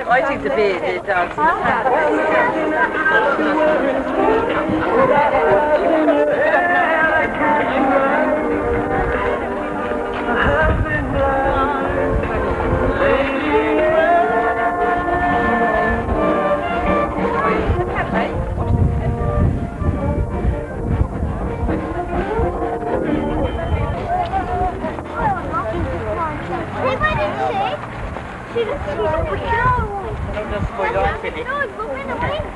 Waiting to be the dancing. No,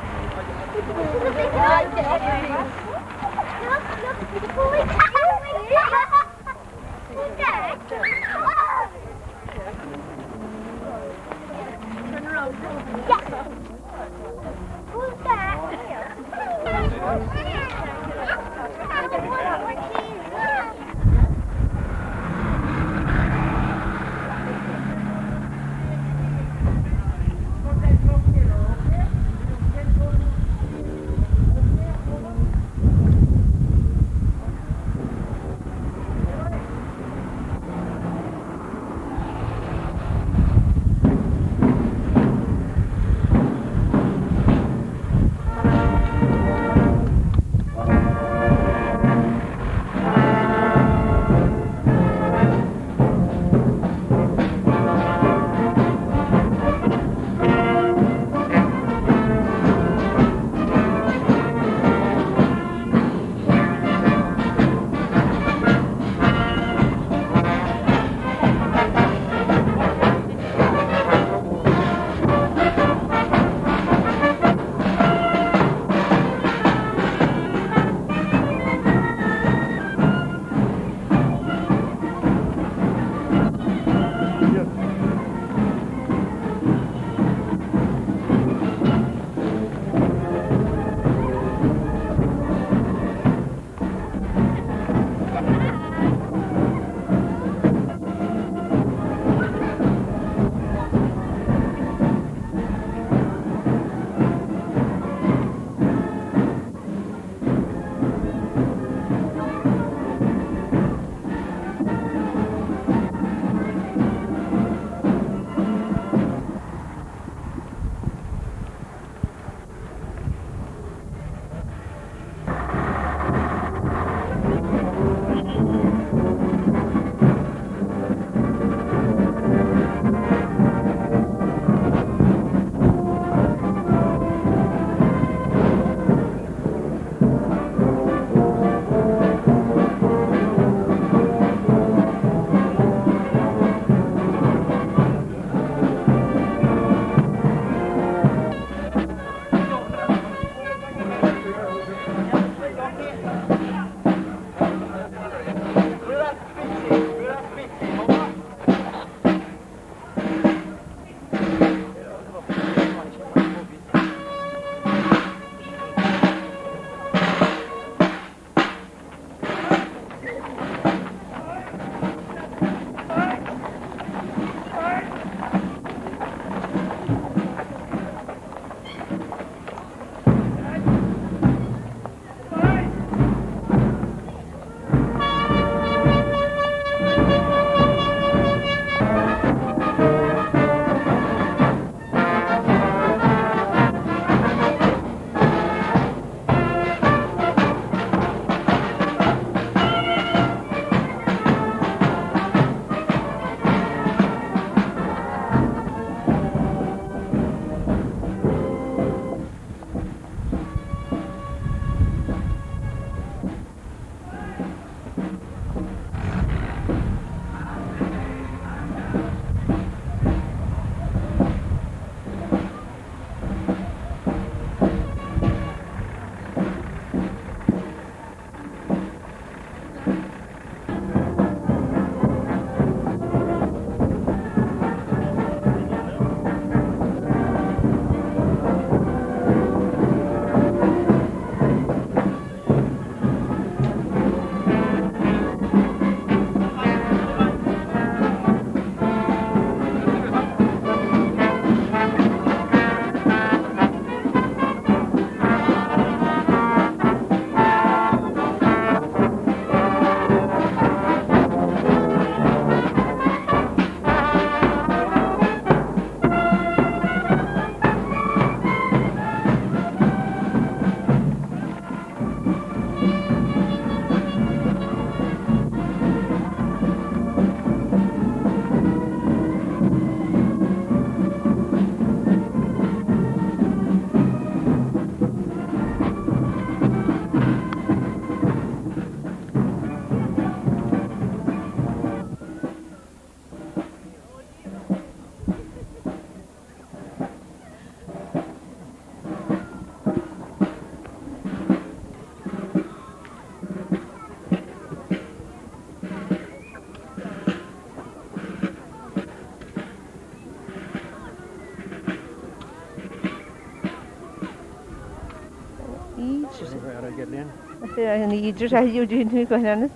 And you just have you doing to go on it.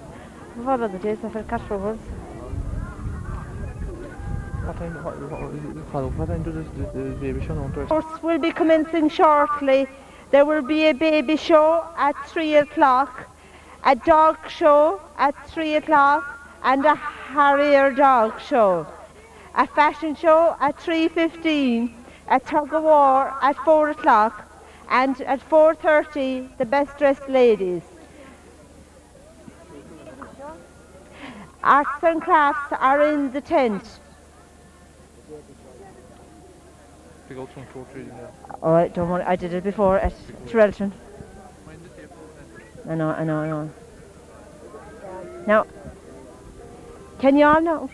What are the days of cash forwards? What time do the baby show now? Course will be commencing shortly. There will be a baby show at 3 o'clock, a dog show at 3 o'clock, and a harrier dog show. A fashion show at 3:15, a tug of war at 4 o'clock, and at 4:30 the best dressed ladies. Arts and crafts are in the tent. Oh, don't worry, I did it before at Trelton. I know. Now, can you all now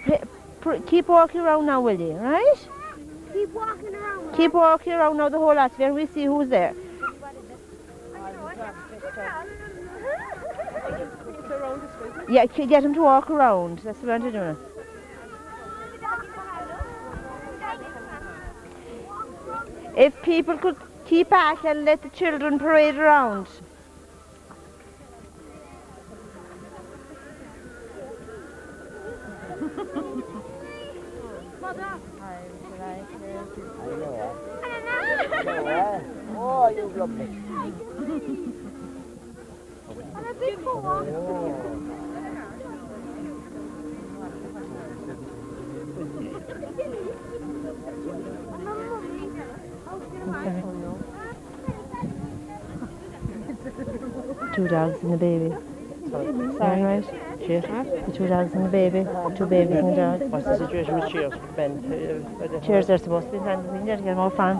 keep walking around now, will you, right? Keep walking around. Keep walking around now the whole lot, and we see who's there. Yeah, get him to walk around. That's what I'm doing. If people could keep back and let the children parade around. Oh, you love me. Two dogs and a baby. Sorry, right? Cheers. The two dogs and the baby. Two babies and a dog. What's the situation with Cheers, Ben? Cheers, they're supposed to be standing in there to get more fun.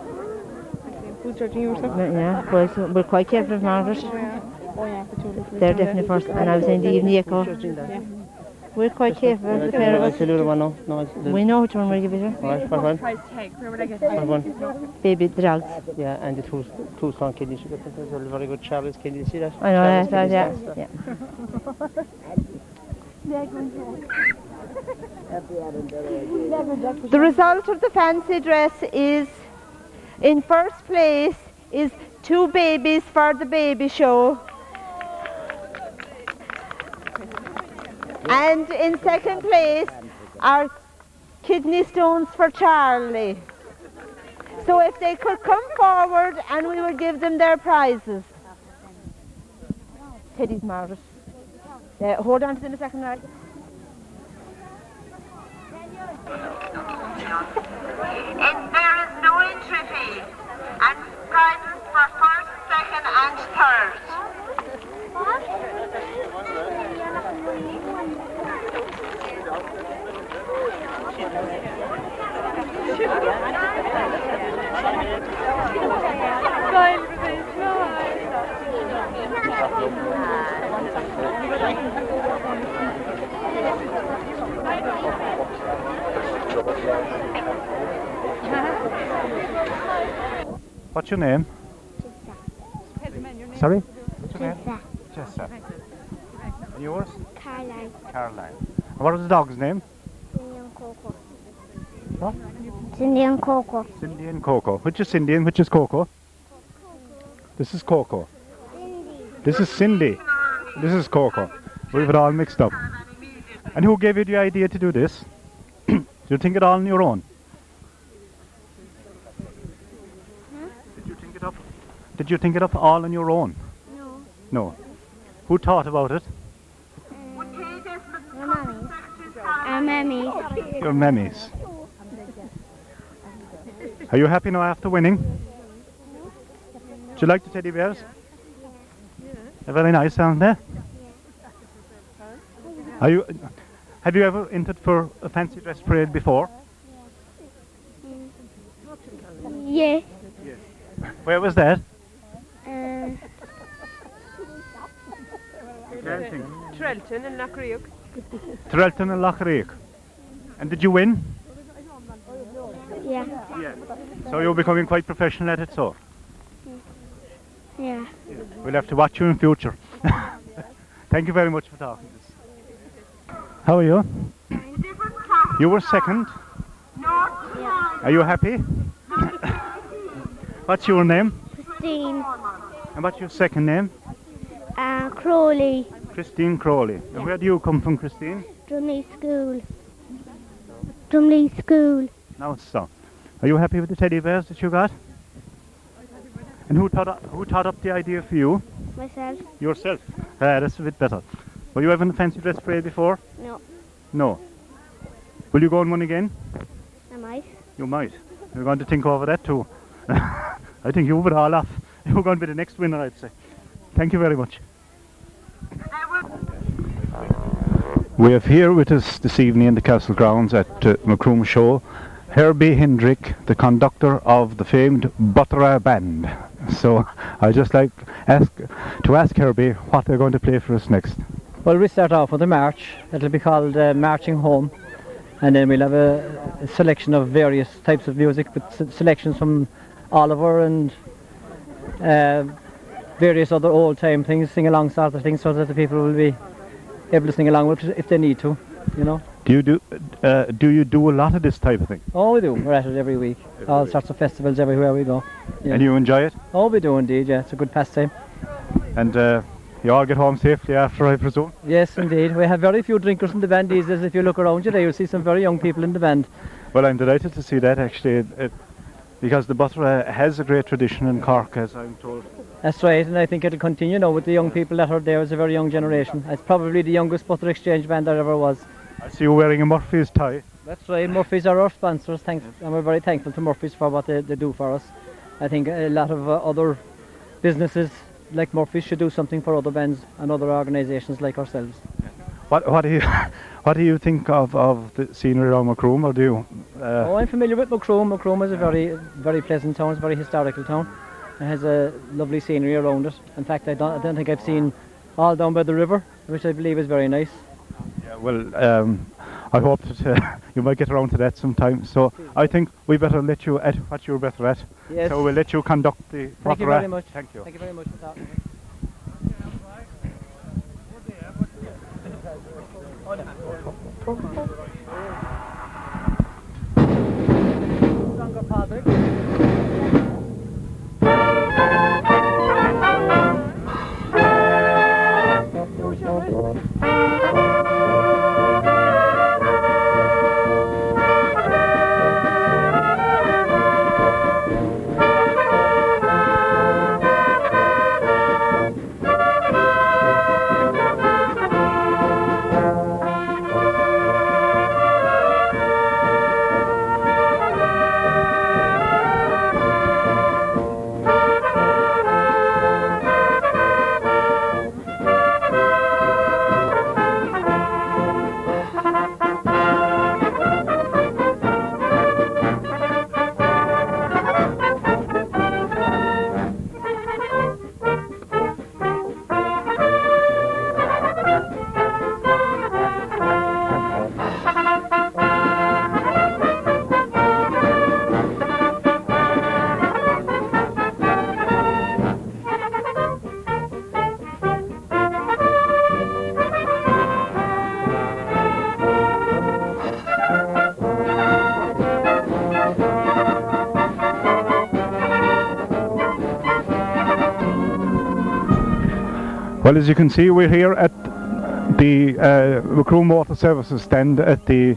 Who's judging you, sir? Yeah, well, so we're quite careful of Margaret. Oh yeah, the two little They're definitely first, and I was saying the echo. Yeah. We're quite careful, the pair of us. We know which one we're giving her. Right, what one? Price tag, where would I get What one? Baby, the dogs. Yeah, and the two strong kidneys. You got them. There's a very good Charles kidney. You see that? I know that, yeah. The result of the fancy dress is, in first place, is 2 babies for the baby show. And in second place are kidney stones for Charlie. So if they could come forward and we will give them their prizes. Teddy's Margaret. Hold on to them a second, right? There is no entry fee and prizes for first, second and third. What's your name? Sorry? What's your name? Jessa. And yours? Caroline. Caroline. And what was the dog's name? Cindy and Coco. What? Cindy and Coco. Cindy and Coco. Which is Cindy and which is Coco? This is Coco. This is Cindy. This is Coco. We've it all mixed up. And who gave you the idea to do this? Did you think it all on your own? Did you think it up? Did you think it up all on your own? No. No. Who thought about it? Our mammies. Your mammies. Are you happy now after winning? Do you like the teddy bears? They're very nice, aren't they? Have you ever entered for a fancy dress parade before? Yeah. Where was that? Trelton and Macroom. Trelton and Lachreek. And did you win? Yeah. Yeah. So you're becoming quite professional at it, so? Yeah. We'll have to watch you in future. Thank you very much for talking to us. How are you? You were second. Yeah. Are you happy? What's your name? Christine. And what's your second name? Crowley, Christine Crowley. And where do you come from, Christine? Drumley School. Drumley School. Now so. Are you happy with the teddy bears that you got? And who thought up the idea for you? Myself. Yourself. That's a bit better. Were you ever in a fancy dress parade before? No. No. Will you go on one again? I might. You might. You're going to think over that too. I think you would all off. You're going to be the next winner, I'd say. Thank you very much. We have here with us this evening in the castle grounds at Macroom Show Herbie Hendrick, the conductor of the famed Butterer Band. So I'd just like to ask Herbie what they're going to play for us next. Well, we start off with a march. It'll be called Marching Home, and then we'll have a selection of various types of music, with selections from Oliver and various other old-time things, sing-along sort of things, so that the people will be able to sing along with it if they need to, you know. Do you do a lot of this type of thing? Oh, we do. We're at it every week. All sorts of festivals everywhere we go. Yeah. And you enjoy it? Oh, we do indeed, yeah. It's a good pastime. And you all get home safely after, I presume? Yes, indeed. We have very few drinkers in the band these days. If you look around you there, you'll see some very young people in the band. Well, I'm delighted to see that, actually, because the Butterer has a great tradition in Cork, as I'm told. That's right, and I think it'll continue now with the young people that are there as a very young generation. It's probably the youngest Butter Exchange band there ever was. I see you wearing a Murphy's tie. That's right, Murphy's are our sponsors, and we're very thankful to Murphy's for what they do for us. I think a lot of other businesses like Murphy's should do something for other bands and other organisations like ourselves. What do you think of the scenery around Macroom, or do you? Oh, I'm familiar with Macroom. Macroom is a very pleasant town. It's a very historical town. It has a lovely scenery around it. In fact, I don't think I've seen all down by the river, which I believe is very nice. Yeah, well, I hope that you might get around to that sometime. So I think we better let you at what you're better at. Yes. So we'll let you conduct the Thank you very much. Thank you. Thank you very much for that. Well, as you can see, we're here at the Macroom Water Services stand at the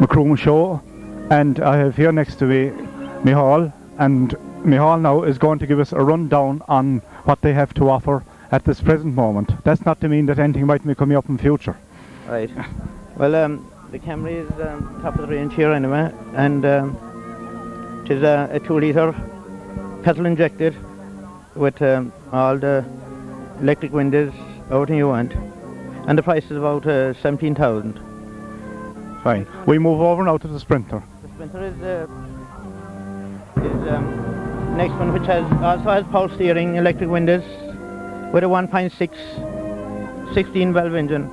Macroom Show, and I have here next to me Michal, and Michal now is going to give us a rundown on what they have to offer at this present moment. That's not to mean that anything might be coming up in future. Right. Well, the Camry is top of the range here anyway, and it is a 2-litre petrol injected with all the electric windows, everything you want, and the price is about 17,000. Fine. We move over now to the Sprinter. The Sprinter is next one, which also has power steering, electric windows, with a 1.6 16-valve engine.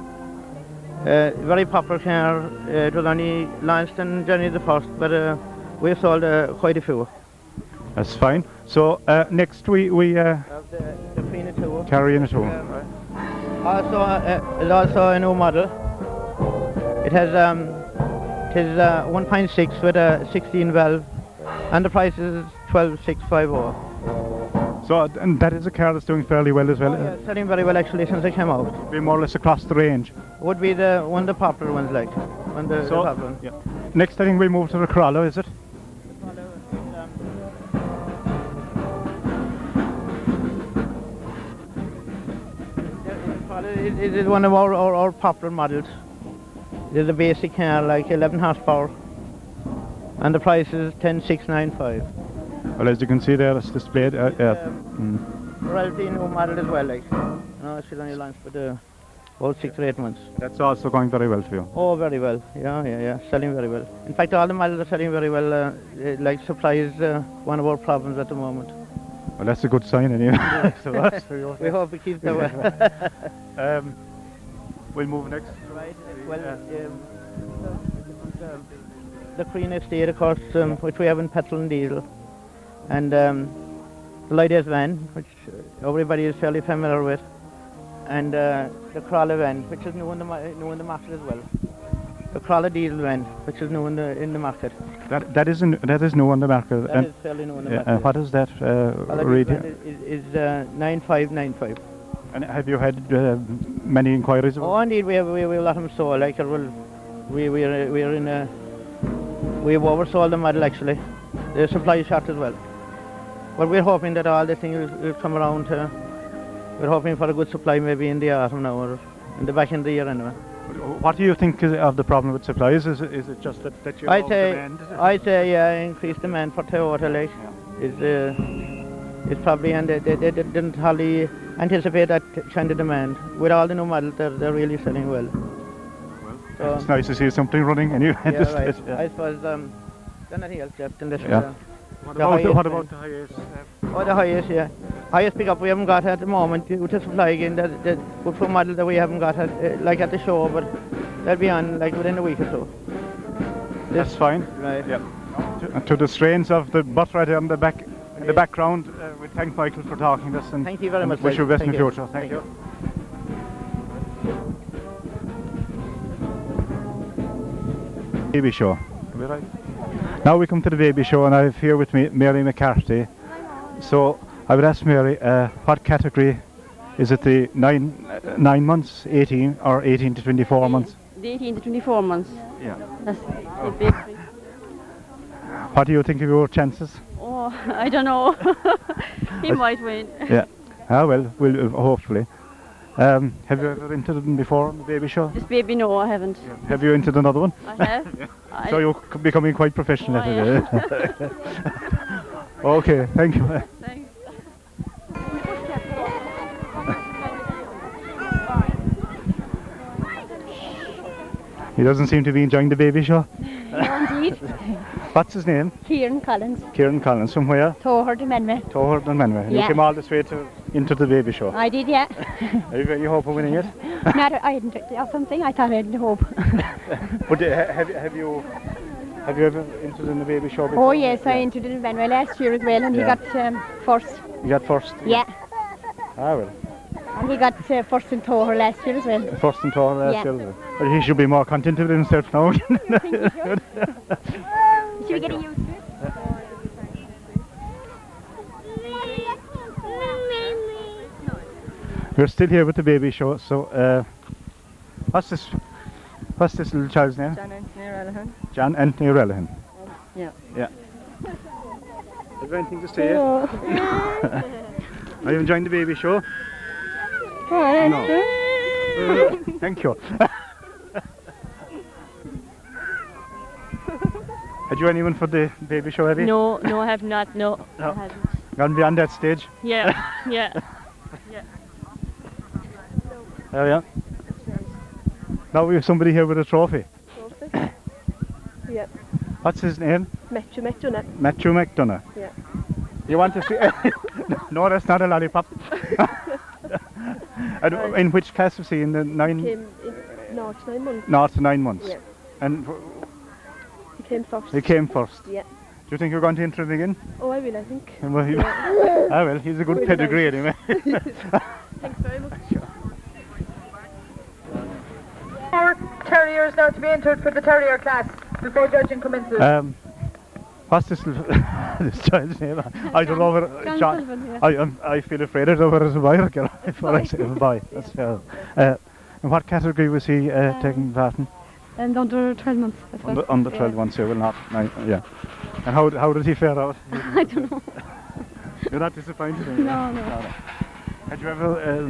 Very popular car. It was only launched on January the 1st, but we've sold quite a few. That's fine. So next we have the Fiena 2. Carrying it home. It's also a new model. It has 1.6 with a 16 valve, and the price is 12,650. So, and that is a car that's doing fairly well as well. Oh, yeah, selling very well actually since I came out. Be more or less across the range. Would be the one of the popular ones, like the popular one. Yeah. Next, I think we move to the Corolla, is it? It is one of our popular models. It is a basic car, like 11 horsepower, and the price is 10,695. Well, as you can see there, it's displayed. Relatively new model as well, like. It's only launched for about 6 or 8 months. That's also going very well for you. Oh, very well. Yeah. Selling very well. In fact, all the models are selling very well. Like supply is one of our problems at the moment. Well, that's a good sign, anyway. We hope it keeps that way. We'll move next. Right. Well, the Queen Estate, of course, which we have in petrol and diesel, and the Ladies van, which everybody is fairly familiar with, and the Corolla van, which is new in the market as well. The Corolla diesel van, which is new in the market. That is new on the market. That is fairly new in the market. And what is that read here? Is 9595. And have you had many inquiries about? Oh, indeed, we have a lot of them sold. Like, we've oversold the model actually. The supply is short as well. But we're hoping that all the things will come around. We're hoping for a good supply maybe in the autumn now, or in the back end of the year anyway. What do you think of the problem with supplies? Is it just that you have demand? I'd say increased demand for Toyota, like, is probably, and they didn't hardly anticipate that kind of demand. With all the new models, they're really selling well. So, it's nice to see something running anyway. Yeah, right. I suppose there's nothing else left in this. What about the highest? Oh, the highest, yeah. Highest pickup we haven't got at the moment due to supply again. The good model that we haven't got at, like at the show, but they'll be on like within a week or so. That's fine. Right. Yeah. To the strains of the butt right there in the back, in the background, we thank Michael for talking to us, and thank you very much. Wish you best in the future. Thank you. Baby show. Are we right? Now we come to the baby show, and I have here with me Mary McCarthy. So I would ask Mary, what category is it? The 9 months, 18, or 18 to 24 months? The 18 to 24 months. Yeah. That's a big thing. What do you think of your chances? Oh, I don't know. He might win. Yeah. Well, we'll hopefully. Have you ever entered them before on the baby show? This baby, no, I haven't. Yeah. Have you entered another one? I have. So you're becoming quite professional at it. Okay, thank you. Thanks. He doesn't seem to be enjoying the baby show. No, indeed. What's his name? Kieran Collins. Kieran Collins. From where? Tohard and Menway. Tohard and Menway. Yeah. You came all this way into the baby show. I did, yeah. Are you hope of winning it? Not, I hadn't or something. I thought I had hope. But have you ever entered in the baby show before? Oh yes, I entered in Menway last year as well, and he got first. You got first? Yeah. Well. And he got first in Tohar last year as well. First in Tohar last year. Well, he should be more content with himself now. Should we get used to it? We're still here with the baby show, so what's this little child's name? John Anthony Relihan. John Anthony Relihan. Yeah. Yeah. Have you anything to say? Are you enjoying the baby show? No. Thank you. Had you anyone for the baby show, have you? No, I have not. No. I haven't. Gone beyond that stage? Yeah. Oh yeah. Now we have somebody here with a trophy. Yeah. What's his name? Matthew McDonough. Matthew McDonough. Yeah. You want to see? No, that's not a lollipop. And in which class was he? In the 9? Came in 0 to 9 months. 0 to 9 months. Yeah. And He came first. he came first. Yeah. Do you think you're going to enter him again? Oh, I will, I think. Well, well, he's a good Really pedigree nice. anyway. Thanks very much. More terriers now to be entered for the terrier class before judging commences. What's this this child's name? I don't know whether John John. Sullivan, yeah. I feel afraid. I don't know whether it's a boy or a girl. Before I say a boy. That's fair. In what category was he taking part in? And under 12 months. That's what. Under 12 months, yeah, well not. Yeah. And how did he fare out? I don't know. You're not disappointed? No. Had you ever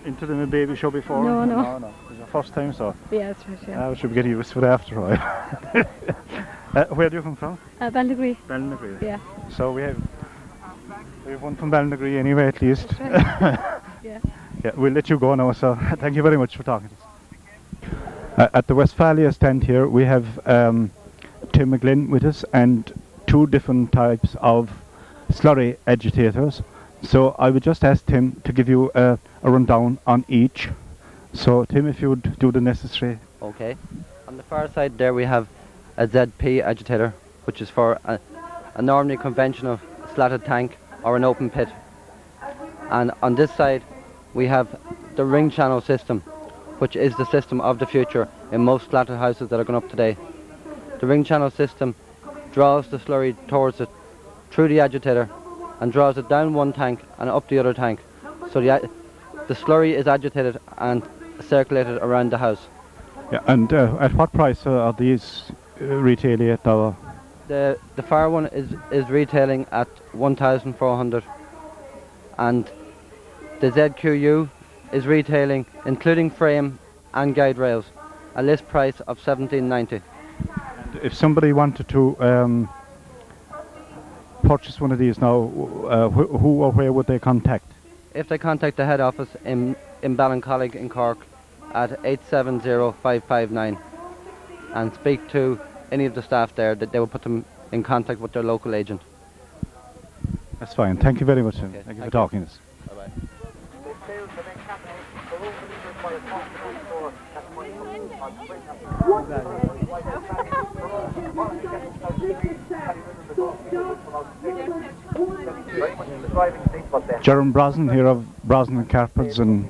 entered in a baby show before? No. No. It was your first time, so. Yeah, that's right, yeah. We should be getting used to it after a while. Where do you come from? Ballinagree. Ballinagree. Yeah. So we have one from Ballinagree anyway, at least. Yeah. Yeah, we'll let you go now, so thank you very much for talking to us. At the Westphalia stand here, we have Tim McGlynn with us and two different types of slurry agitators. So I would just ask Tim to give you a rundown on each. So Tim, if you would do the necessary. Okay. On the far side there we have a ZP agitator, which is for a normally conventional slatted tank or an open pit. And on this side we have the ring channel system, which is the system of the future in most slatted houses that are going up today. The ring channel system draws the slurry towards it through the agitator and draws it down one tank and up the other tank. So the slurry is agitated and circulated around the house. Yeah, and at what price are these retailing at our? The far one is retailing at 1,400, and the ZQU is retailing, including frame and guide rails, a list price of 17.90. If somebody wanted to purchase one of these now, who or where would they contact? If they contact the head office in Ballincollig in Cork at 870-559 and speak to any of the staff there, that they will put them in contact with their local agent. That's fine. Thank you very much. Okay, thank you for talking to us. Bye-bye. Jerome Brosnan here of Brosnan Carpets and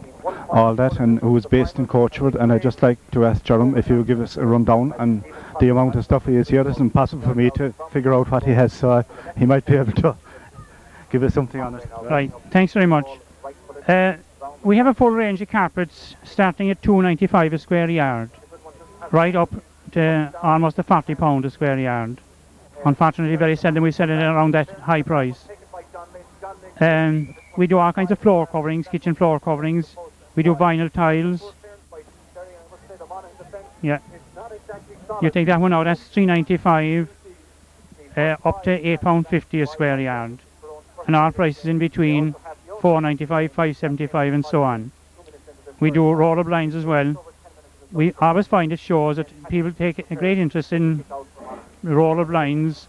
all that, and who is based in Coachwood, and I'd just like to ask Jerome if he would give us a rundown on the amount of stuff he has here. It's impossible for me to figure out what he has, so he might be able to give us something on it. Right, thanks very much. We have a full range of carpets starting at £2.95 a square yard, right up to almost a £40 a square yard. Unfortunately, very seldom we sell it around that high price. We do all kinds of floor coverings, kitchen floor coverings. We do vinyl tiles. Yeah. You take that one out, that's £3.95 up to £8.50 a square yard. And all prices in between £4.95, £5.75 and so on. We do roller blinds as well. We always find it shows that people take a great interest in roller blinds,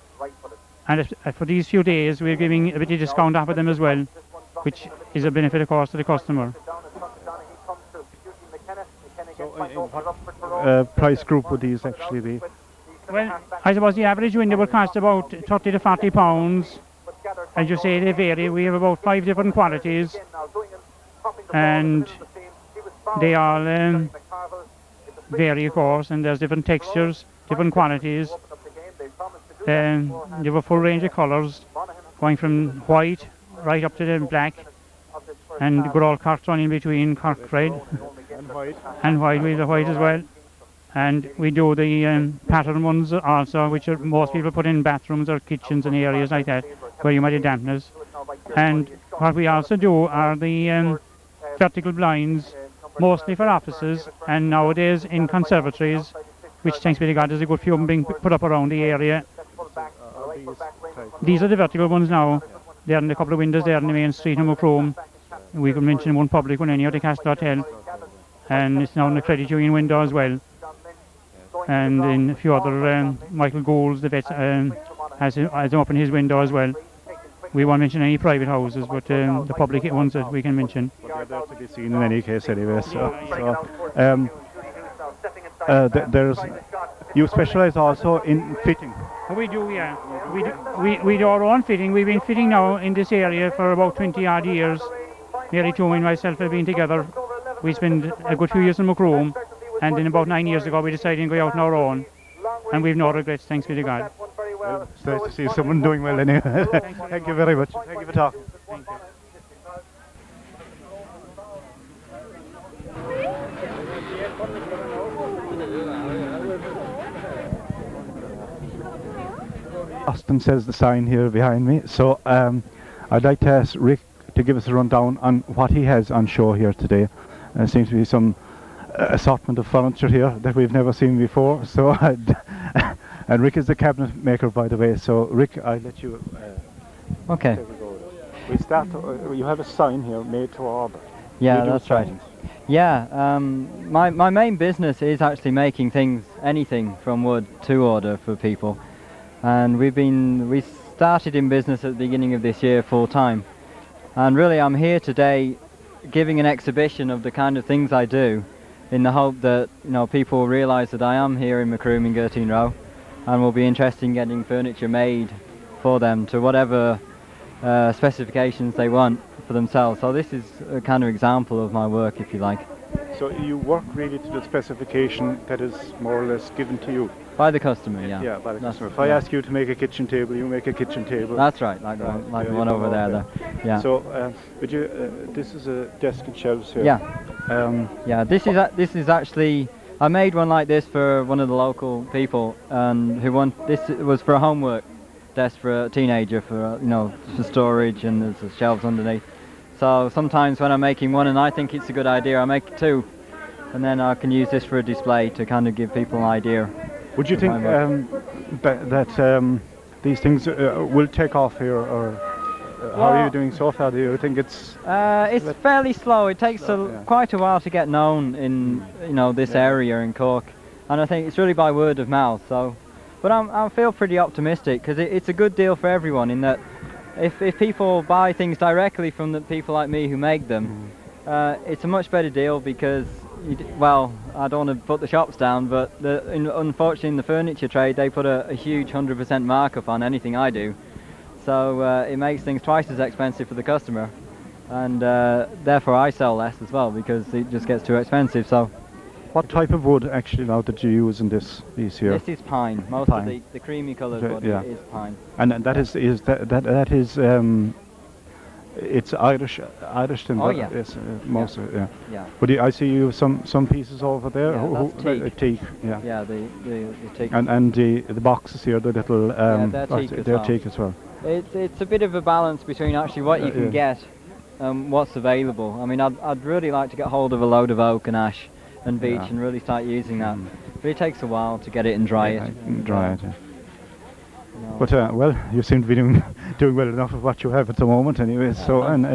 and for these few days we're giving a bit of discount off of them as well, which is a benefit of course to the customer. So what price group would these actually be? Well, I suppose the average window will cost about 30 to 40 pounds. As you say, they vary. We have about 5 different qualities, and they all vary of course, and there's different textures, different qualities. You have a full range of colours, going from white right up to the black, and good old Cork in between, Cork red, and white, we have the white as well. And we do the pattern ones also, which are most people put in bathrooms or kitchens and areas like that, where you might have dampness. And what we also do are the vertical blinds, mostly for offices, and nowadays in conservatories, which thanks be to God there's a good few of them being put up around the area. These are the vertical ones now. They're in a couple of windows there in the main street in Macroom. We could mention one public one anyhow, the Castle Hotel, and it's now in the credit union window as well. And in a few other, Michael Gould's, the vet, has opened his window as well. We won't mention any private houses, but the public ones that we can mention. They're there to be seen in any case anyway. There's, you specialise also in fitting. We do, yeah. We do our own fitting. We've been fitting now in this area for about 20 odd years. Nearly two and myself have been together. We spent a good few years in Macroom, and then about 9 years ago we decided to go out on our own, and we've no regrets, thanks be to God. Well, it's nice to see someone doing well anyway. Thank you very much. Thank you for talking. Thank you. Austin says the sign here behind me. So I'd like to ask Rick to give us a rundown on what he has on show here today. There seems to be some assortment of furniture here that we've never seen before. So and Rick is the cabinet maker, by the way. So Rick, I'll let you. Okay. We start. You have a sign here, made to order. Yeah, that's right. Yeah, my main business is actually making things, anything from wood to order for people, and we started in business at the beginning of this year full time, and really I'm here today giving an exhibition of the kind of things I do, in the hope that people will realise that I am here in Macroom in Gertine Row, and will be interested in getting furniture made for them to whatever specifications they want for themselves. So this is a kind of example of my work, if you like. So you work really to the specification that is more or less given to you? By the customer, yeah. Yeah, by the customer. If I ask you to make a kitchen table, you make a kitchen table. That's right, like the one over there. Yeah. So, would you? This is a desk and shelves here. Yeah. Yeah. This is actually. I made one like this for one of the local people, this was for a homework desk for a teenager, for for storage, and there's shelves underneath. So sometimes when I'm making one and I think it's a good idea, I make two, and then I can use this for a display to kind of give people an idea. Would you think that these things will take off here, or how are you doing so far? Do you think it's? It's fairly slow. It takes quite a while to get known in this area in Cork, and I think it's really by word of mouth. So, but I feel pretty optimistic because it's a good deal for everyone in that. If people buy things directly from the people like me who make them, it's a much better deal because, I don't want to put the shops down, but unfortunately in the furniture trade they put a huge 100% markup on anything I do. So it makes things twice as expensive for the customer, and therefore I sell less as well because it just gets too expensive. So. What type of wood actually now did you use in this piece here? This is pine. Most of the creamy coloured wood is pine. And that is it's Irish timber. Oh yeah. Yes, most of it. Yeah. Yeah. But I see you some pieces over there. Yeah, that's teak. Teak. Yeah. Yeah, the teak. And the boxes here, the little they're teak as well. It's a bit of a balance between actually what you can get and what's available. I mean, I'd really like to get hold of a load of oak and ash and beech and really start using that, but it takes a while to get it and dry it. Yeah. But well, you seem to be doing well enough of what you have at the moment, anyway. So and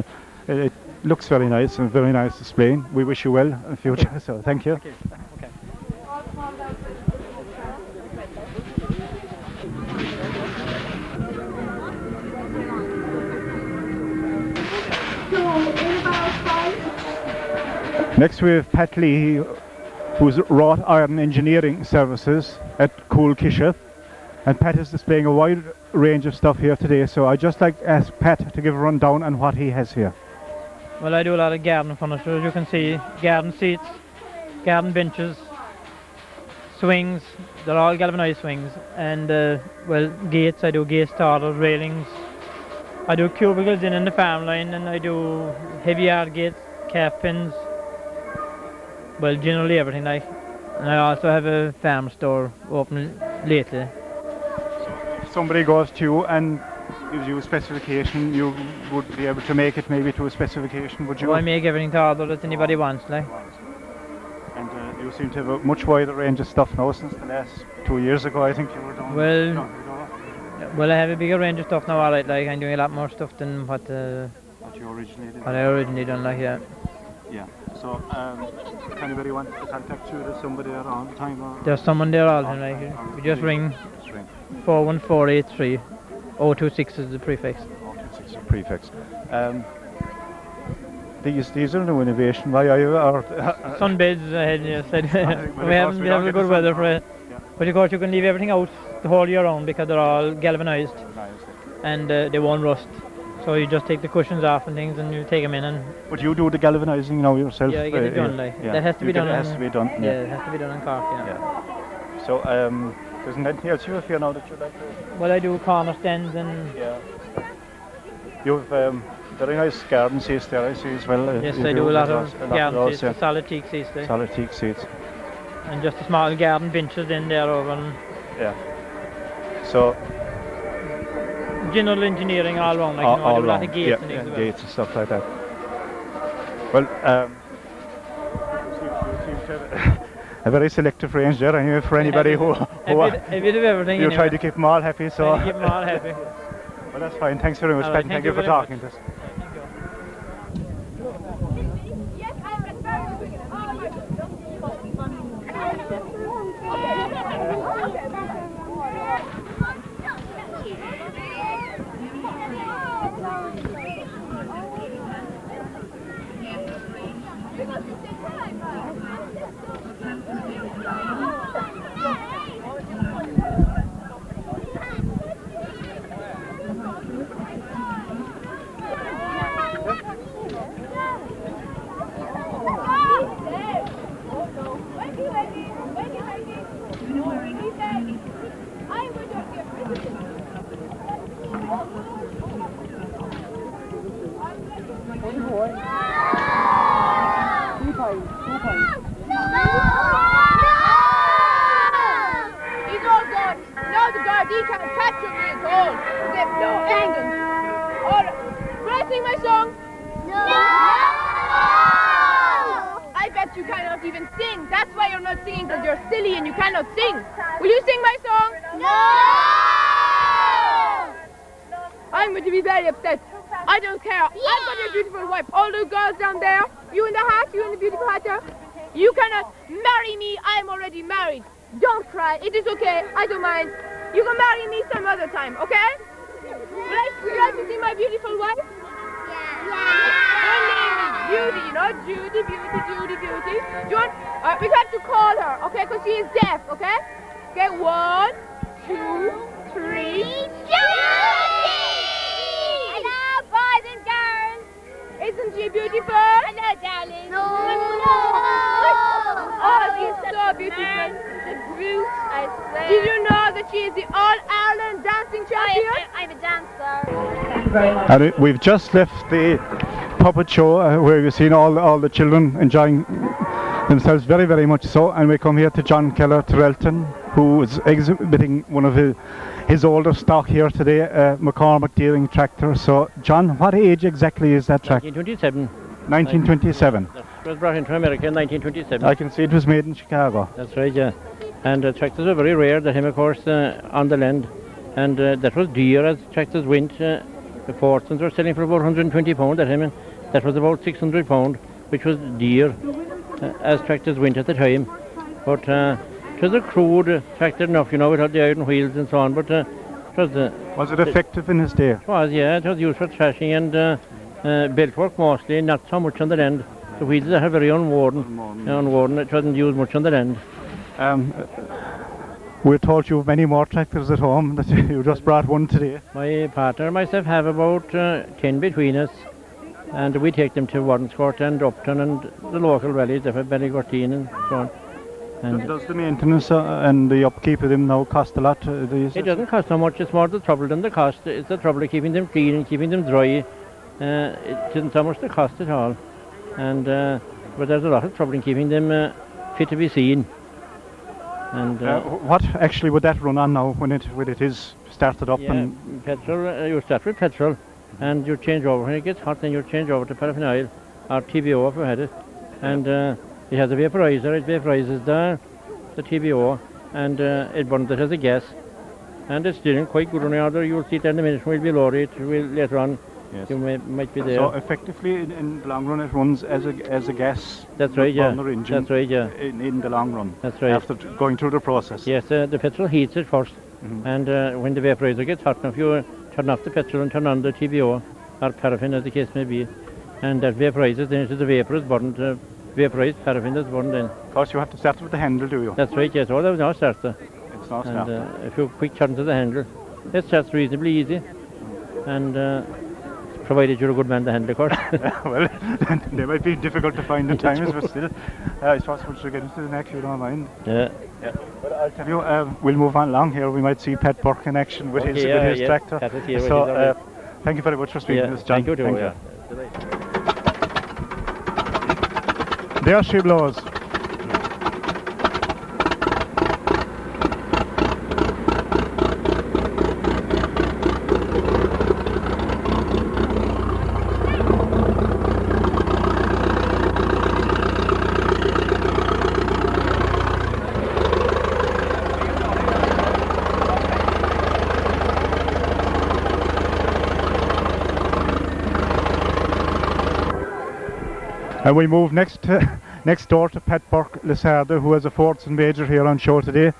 it looks very nice and very nice display. We wish you well in the future. Okay. So thank you. Okay. Next we have Pat Lee, who's wrought iron engineering services at Cool Kisha, and Pat is displaying a wide range of stuff here today, so I'd just like to ask Pat to give a rundown on what he has here. Well, I do a lot of garden furniture, as you can see, garden seats, garden benches, swings, they're all galvanised swings, and gates, I do gate starters, railings, I do cubicles in the farm line, and I do heavy yard gates, calf pins, well, generally everything like. And I also have a farm store open lately. So if somebody goes to you and gives you a specification, you would be able to make it maybe to a specification, would you? Well, I make everything to order that anybody wants, like. And you seem to have a much wider range of stuff now since the last 2 years ago, I think you were doing. Well, I have a bigger range of stuff now, alright, like I'm doing a lot more stuff than what you originally did. What I originally done, like, yeah. Yeah. So, if anybody wants to contact you, there's somebody there all the time? Or there's someone there all the time, like, you just ring 41483. 026 is the prefix. 026 is the prefix. These are no innovation, why are you? Sunbeds ahead, yes. we have a good weather for it. Yeah. But of course you can leave everything out the whole year round because they're all galvanised and they won't rust. So you just take the cushions off and things and you take them in and... But you do the galvanising now yourself? Yeah, you get it done, like. That has to be done. It has to be done. Yeah, it has to be done in Cork, yeah. So, Isn't anything else you have here now that you'd like to? Well, I do corner stands and... Yeah. You've very nice garden seats there, I see, as well. Yes, I do a lot of garden seats, the solid teak seats there. Solid teak seats. And just a small garden benches in there over and... Yeah. So... General engineering all around, like, you know, I do a lot of gates and things as well. Gates and stuff like that. Well, seems to have a very selective range there, anyway, for anybody who a bit of everything. You try to keep them all happy, so... Try to keep them all happy. Well, that's fine. Thanks very much, Pat. Thank you for talking to us. And we've just left the puppet show where we've seen all the children enjoying themselves very, very much so, and we come here to John Keller Terrelton, who is exhibiting one of his older stock here today, McCormick Deering tractor. So, John, what age exactly is that tractor? 1927. 1927. It was brought into America in 1927. I can see it was made in Chicago. That's right, yeah. And tractors were very rare that time, of course, on the land. And that was dear as tractors went. The Fortunes were selling for about £120 at him, and that was about £600, which was dear as tractors went at the time. But it was a crude tractor enough, you know, it had the iron wheels and so on. But it was... was it effective in his day? It was, yeah. It was used for thrashing and belt work mostly, not so much on the land. The wheels are very unworn. It wasn't used much on the land. We're told you have many more tractors at home, that you just brought one today. My partner and myself have about 10 between us, and we take them to Escort and Upton and the local rallies, Ballygorteen and so on. And does the maintenance and the upkeep of them now cost a lot? It doesn't cost so much, it's more the trouble than the cost. It's the trouble of keeping them clean and keeping them dry. It isn't so much the cost at all. And but there's a lot of trouble in keeping them fit to be seen. And what actually would that run on now when it is started up? Yeah, and petrol. You start with petrol, and you change over when it gets hot. Then you change over to paraffin oil or TBO if you had it, and it has a vaporizer. It vaporizes the TBO, and it burns it as a gas, and it's still quite good on the order. You'll see it in a minute. We'll be lower it. Later on. Yes. You might be there. So effectively, in the long run, it runs as a gas. That's right, yeah. Engine. That's right, yeah. In the long run. That's right. After going through the process. Yes, the petrol heats it first, and when the vaporizer gets hot enough, you turn off the petrol and turn on the TBO or paraffin, as the case may be, and that vaporizes. Then it is the vapor is burned. Vaporized paraffin that's burned in. Of course, you have to start with the handle, do you? That's right. Yes. Oh, that was no starter. It's not and starter. If you quick turn to the handle, it starts reasonably easy, and provided you're a good man to handle, of course. Well, they might be difficult to find at times, but still, I suppose we should get into the next, you don't mind. Yeah. But I'll tell you, we'll move on along here. We might see Pat Burke in action with his tractor. Pat is here with so, his thank you very much for speaking to us, John. Thank you too. There she blows. And we move next door to Pat Burke Lissarda, who has a Fords and Major here on show today.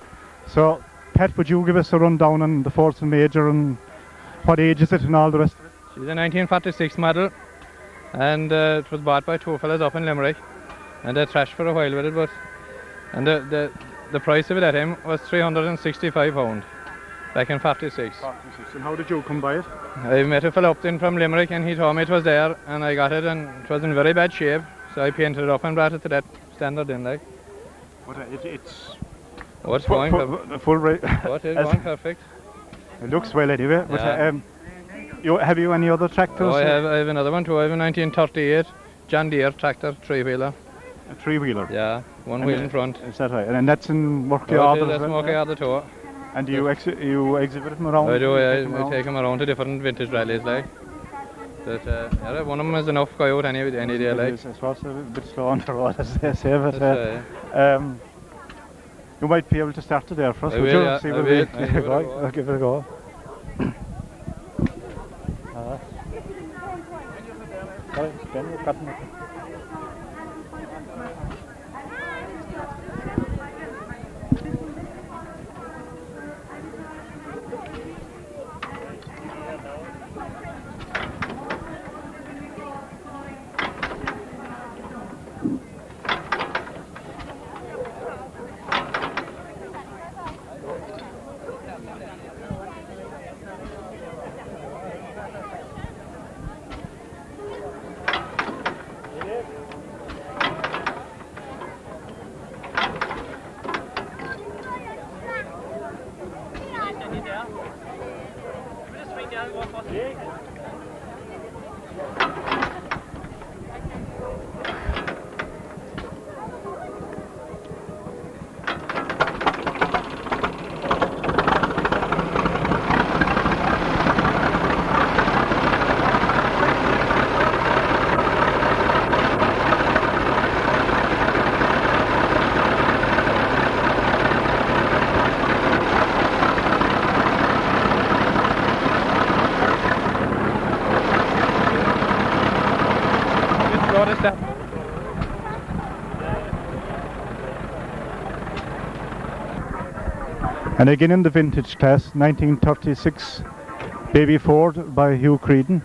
So, Pat, would you give us a rundown on the Fords and Major and what age is it and all the rest of it? She's a 1946 model, and it was bought by two fellas up in Limerick, and they trashed for a while with it, but and the price of it at him was £365 back in 46. And how did you come by it? I met a fellow up in from Limerick, and he told me it was there, and I got it, and it was in very bad shape. So I painted it up and brought it to that standard in, like. But it's... Oh, it's going perfect. Full rate. What is going perfect. It looks well anyway. But Yeah. have you any other tractors? Oh, I have another one too. I have a 1938 John Deere tractor, three-wheeler. A three-wheeler? Yeah, one wheel in front. Is that right? And that's in work Oh, yard? that's in work yard too. And do you exhibit them around? I do, I take them around to different vintage rallies, like. But, yeah, one of them is enough to go out any day, like. I suppose a bit slow on the road, as they say, but you might be able to start it there for us, I would will, you? yeah, See I what will. I'll give it a go. And again in the vintage class, 1936 Baby Ford by Hugh Creedon,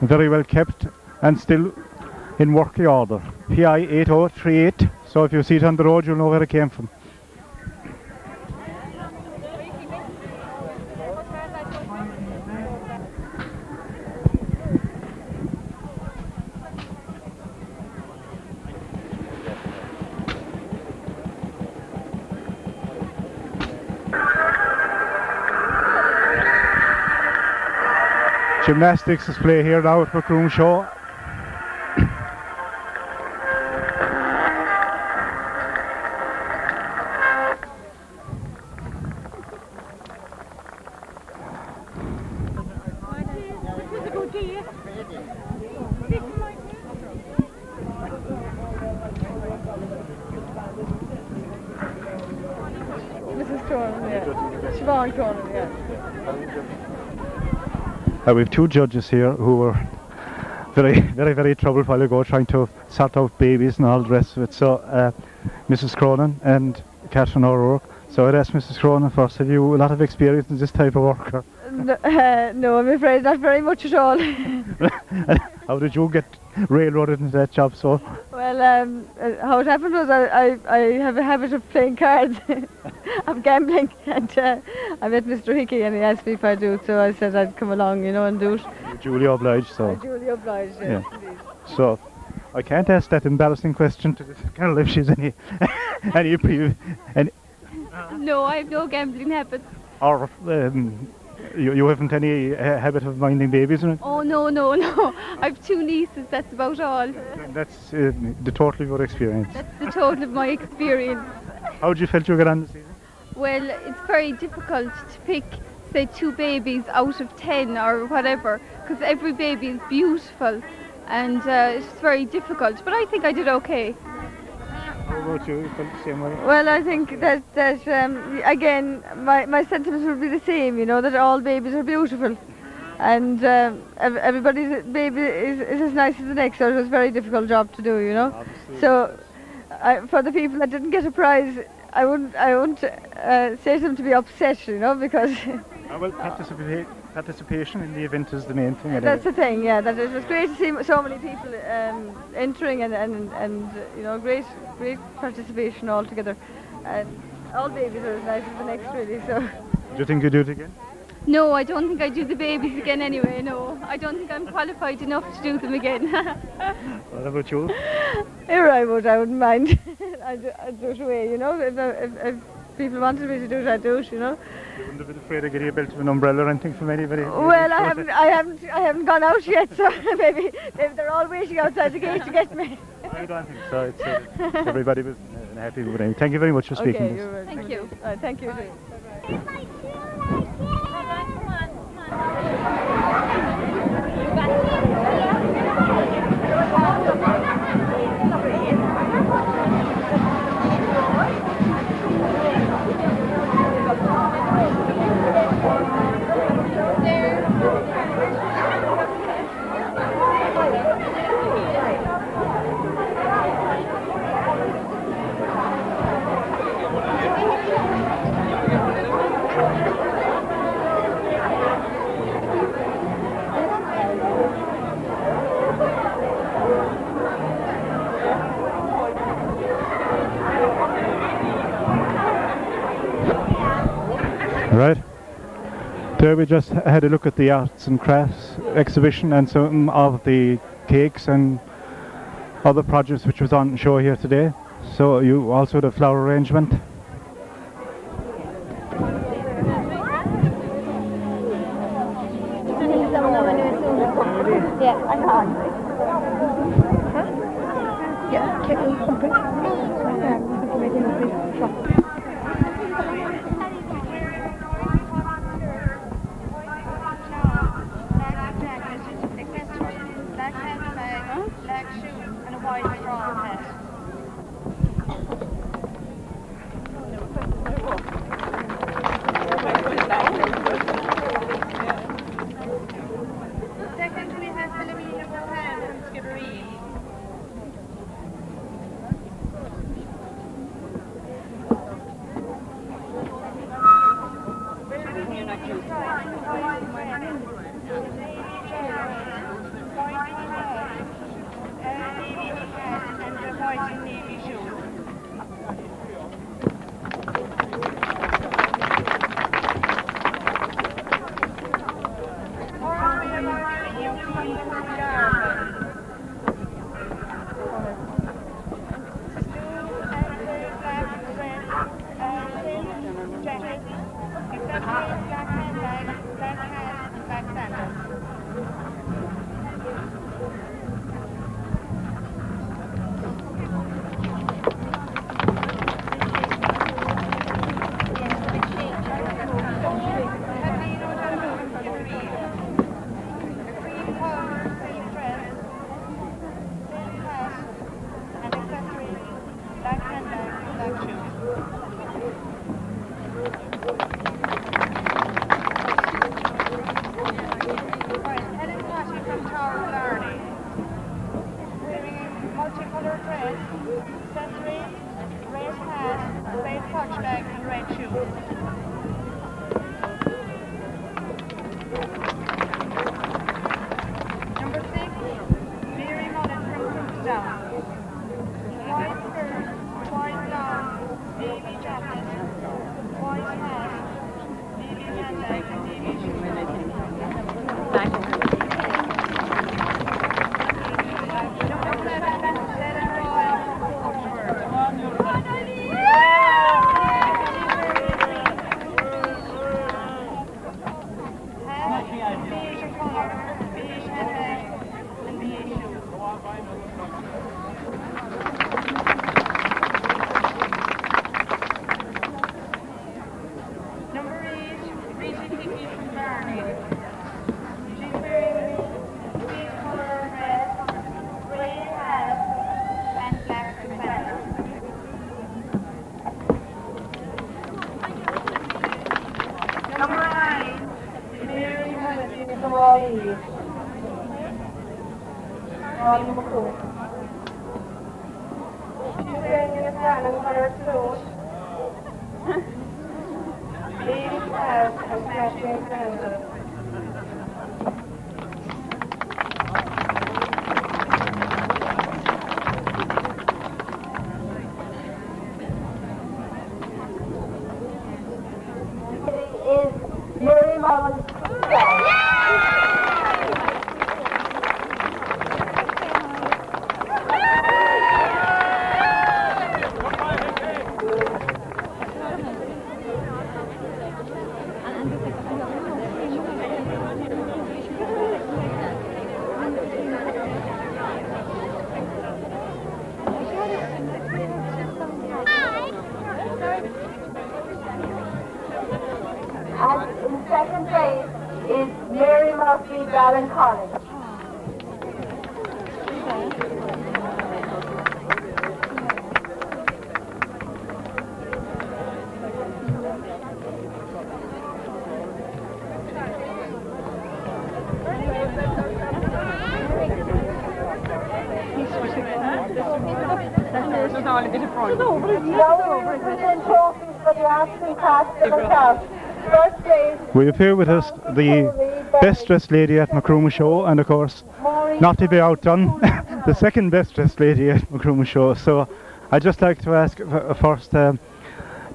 very well kept and still in working order. PI 8038, so if you see it on the road you'll know where it came from. Gymnastics display here now at Macroom Show. Mrs. Cronin, yeah. Siobhan Cronin, yeah. We have two judges here who were very troubled while ago trying to sort out babies and all the rest of it. So Mrs. Cronin and Catherine O'Rourke. So I'd ask Mrs. Cronin first, have you a lot of experience in this type of work? Or? No, I'm afraid not very much at all. How did you get railroaded into that job, so? Well, how it happened was I have a habit of playing cards, of gambling, and I met Mr. Hickey and he asked me if I'd do it, so I said I'd come along, you know, and do it. Duly obliged, so. Duly obliged, yes, indeed. So, I can't ask that embarrassing question to this girl if she's any No, I have no gambling habits. or you haven't any habit of minding babies, or anything? Oh, no, no, no. I have 2 nieces, that's about all. That's the total of your experience. That's the total of my experience. How did you feel you got on this season? Well, it's very difficult to pick, say, 2 babies out of 10 or whatever, because every baby is beautiful, and it's very difficult. But I think I did okay. How about you? You felt the same way? Well, I think that again, my sentiments would be the same. You know, that all babies are beautiful, and everybody's baby is as nice as the next. So it was a very difficult job to do. You know, obviously. So for the people that didn't get a prize, I wouldn't say to them to be upset. You know, because Well, participation in the event is the main thing. that's the thing. Yeah, that it was great to see so many people entering and you know, great participation altogether, and all babies are as nice as the next, really. So. Do you think you do it again? No, I don't think I do the babies again anyway, no. I don't think I'm qualified enough to do them again. What about you? Here I wouldn't mind. I'd do it away, you know. If people wanted me to do it, I'd do it, you know. You wouldn't have been afraid of getting a belt of an umbrella or anything from anybody? Well, I haven't gone out yet, so maybe they're all waiting outside the gate to get me. I don't think so. Everybody was happy with it. Thank you very much for speaking. Okay, thank you. Thank you. Right. There we just had a look at the arts and crafts exhibition and some of the cakes and other produce which was on show here today. So you also the flower arrangement. on Macroom. She's wearing a salon colored suit. Baby clouds and flashing candles. Mary Mullins. And in second place is Mary Murphy Ballon College. We have here with us the best dressed lady at Macroom show, and of course, not to be outdone, the second best dressed lady at Macroom show. So I'd just like to ask first,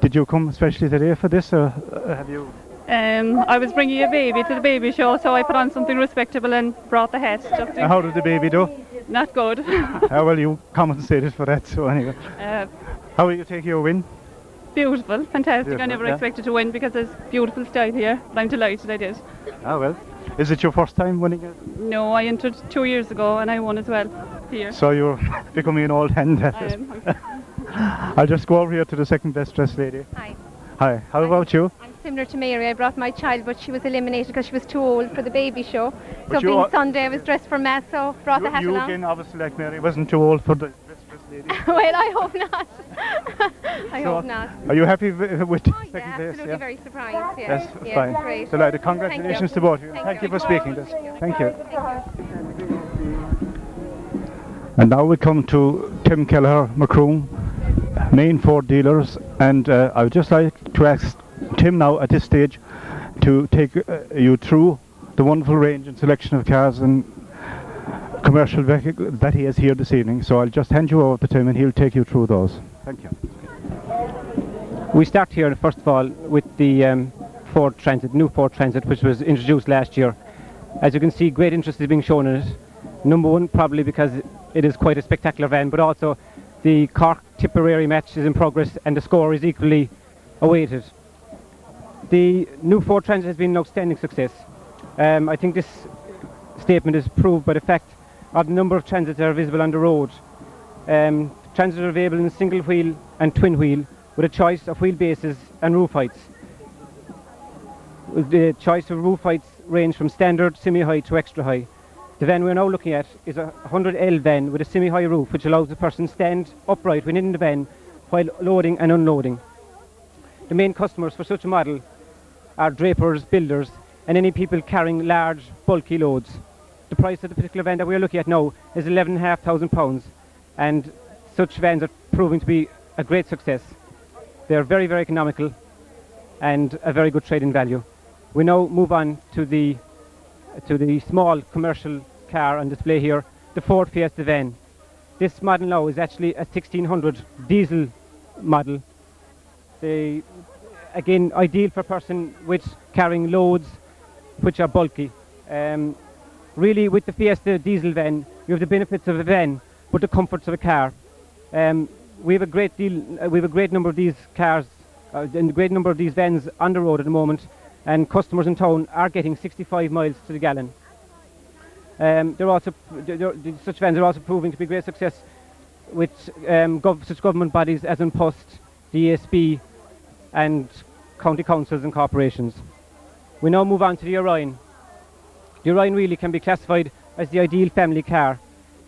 did you come especially today for this, or have you? I was bringing a baby to the baby show, so I put on something respectable and brought the hat. Just to How did the baby do? Not good. Well, you compensated for that, so anyway. How will you take your win? Beautiful, fantastic. Beautiful, I never yeah. expected to win because there's beautiful style here, but I'm delighted I did. Well. Is it your first time winning it? No, I entered 2 years ago and I won as well here. So you're becoming an old hand at it. I'll just go over here to the second best dressed lady. Hi. Hi, how about you? I'm similar to Mary. I brought my child, but she was eliminated because she was too old for the baby show. But So being Sunday, I was dressed for mass, so brought the hat You along. again, obviously, like Mary, wasn't too old for the best dressed lady. Well, I hope not. I So, hope not. Are you happy with second place? Absolutely very surprised. Yeah. Yes, yeah, fine. Great. Delighted. Congratulations to both of you. Thank you for speaking to us. Thank you. And now we come to Tim Kelleher, Macroom, main Ford dealers, and I would just like to ask Tim now at this stage to take you through the wonderful range and selection of cars and commercial vehicles that he has here this evening. So I'll just hand you over to Tim and he'll take you through those. Thank you. We start here first of all with the Ford Transit, new Ford Transit, which was introduced last year. As you can see, great interest is being shown in it. Number one, probably because it is quite a spectacular van, but also the Cork Tipperary match is in progress and the score is equally awaited. The new Ford Transit has been an outstanding success. I think this statement is proved by the fact of the number of transits that are visible on the road. Transits are available in single wheel and twin wheel with a choice of wheelbases and roof heights. The choice of roof heights range from standard, semi-high to extra high. The van we're now looking at is a 100L van with a semi-high roof, which allows the person to stand upright within the van while loading and unloading. The main customers for such a model are drapers, builders, and any people carrying large, bulky loads. The price of the particular van that we're looking at now is £11,500, and such vans are proving to be a great success. They're very, very economical and a very good trade-in value. We now move on to the small commercial car on display here, the Ford Fiesta van. This model now is actually a 1600 diesel model. Again, ideal for a person with carrying loads which are bulky. Really, with the Fiesta diesel van, you have the benefits of a van, but the comforts of a car. We have a great number of these cars, and a great number of these vans on the road at the moment, and customers in town are getting 65 miles to the gallon. Such vans are also proving to be a great success with such government bodies as in Post, the ESB, and county councils and corporations. We now move on to the Orion. The Orion really can be classified as the ideal family car.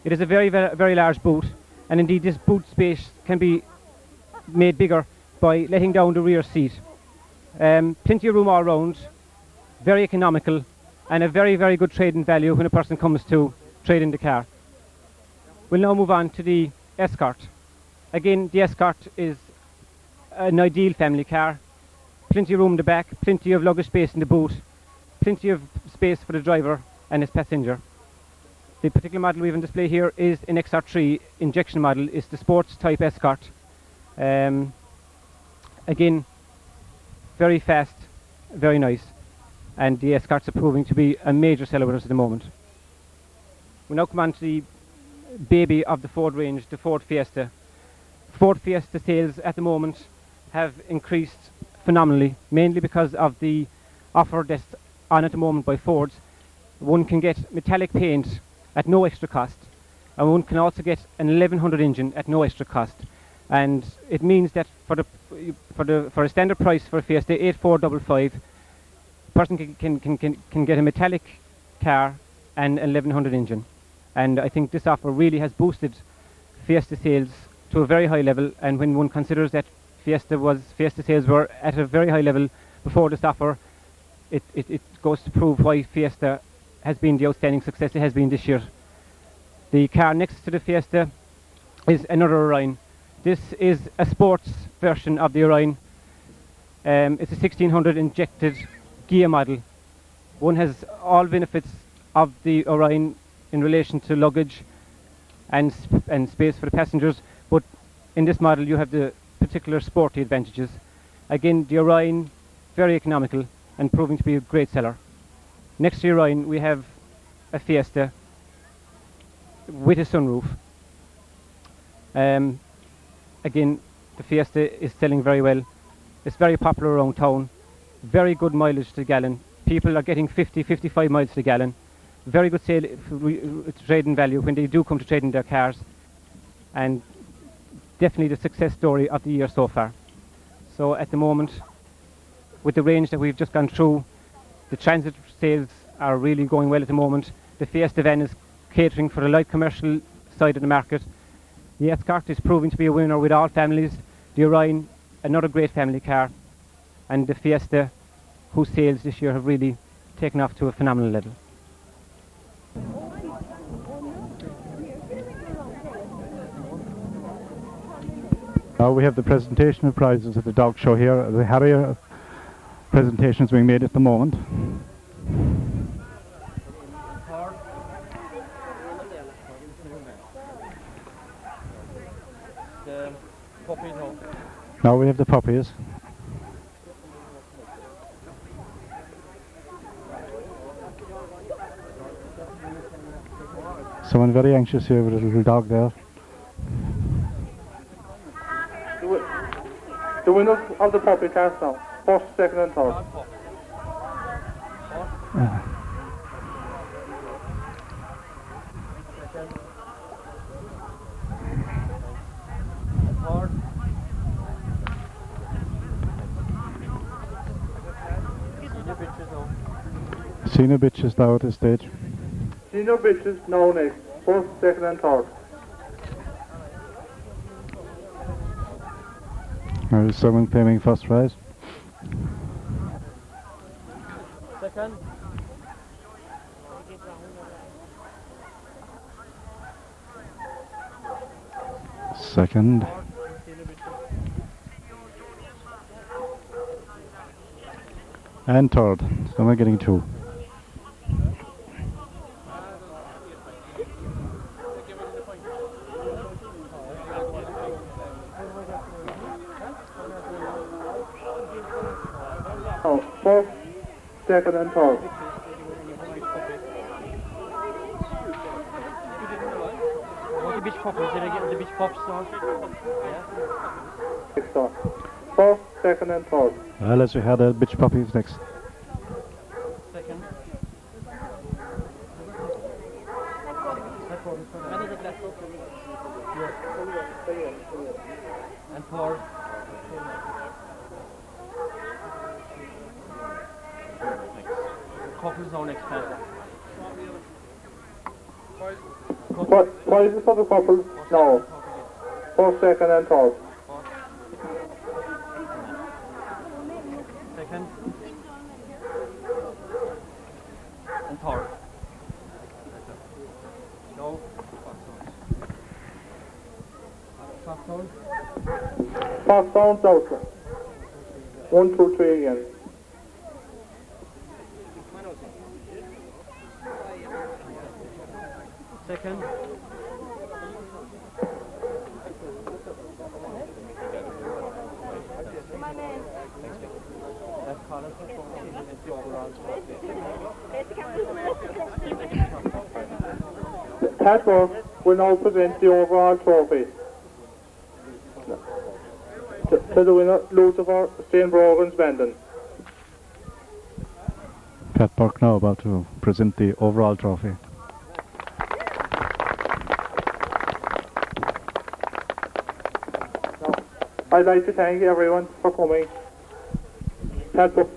It is a very, very, very large boot, and indeed this boot space can be made bigger by letting down the rear seat. Plenty of room all round, very economical, and a very, very good trade-in value when a person comes to trade in the car. We'll now move on to the Escort. Again, the Escort is an ideal family car. Plenty of room in the back, plenty of luggage space in the boot, plenty of space for the driver and his passenger. The particular model we have on display here is an XR3 injection model. It's the sports type Escort. Again, very fast, very nice, and the Escorts are proving to be a major seller with us at the moment. We now come on to the baby of the Ford range, the Ford Fiesta. Ford Fiesta sales at the moment have increased phenomenally, mainly because of the offer that's on at the moment by Fords. One can get metallic paint at no extra cost, and one can also get an 1100 engine at no extra cost. And it means that for a standard price for a Fiesta 8455, a person can get a metallic car and an 1100 engine. And I think this offer really has boosted Fiesta sales to a very high level, and when one considers that Fiesta sales were at a very high level before this offer, it goes to prove why Fiesta has been the outstanding success it has been this year. The car next to the Fiesta is another Orion. This is a sports version of the Orion. It's a 1600 injected gear model. One has all benefits of the Orion in relation to luggage and space for the passengers, but in this model you have the particular sporty advantages. Again, the Orion, very economical and proving to be a great seller. Next to the Orion we have a Fiesta with a sunroof. Again, the Fiesta is selling very well. It's very popular around town. Very good mileage to the gallon. People are getting 50, 55 miles to the gallon. Very good sale trade-in value when they do come to trade in their cars. And definitely the success story of the year so far. So at the moment, with the range that we've just gone through, the transit sales are really going well at the moment. The Fiesta van is catering for the light commercial side of the market. The Escort is proving to be a winner with all families. The Orion, another great family car. And the Fiesta, whose sales this year have really taken off to a phenomenal level. Now we have the presentation of prizes at the dog show here. The Harrier presentation is being made at the moment. Now we have the puppies. Someone very anxious here with a little dog there. The winners of the puppy cars now, first, second and third. Senior bitches now at this stage. Senior bitches now next, first, second and third. There is someone claiming first prize. Second. Second. And third. Someone getting two. First, second and third. What the beach poppers? Did I get the beach pops on? Yeah. First, second and third. Well, as we had bitch puppies next. Second. And third. Couples now next time. Prizes for the couples now. First, second and third. Second. And third. No. Foxhounds out. 1, 2, 3 again. Second. Patchwork will now present the overall trophy to the winner, Lucifer Steinbrogen's Vanden. Pat Burke now about to present the overall trophy. I'd like to thank everyone for coming. Pat Burke,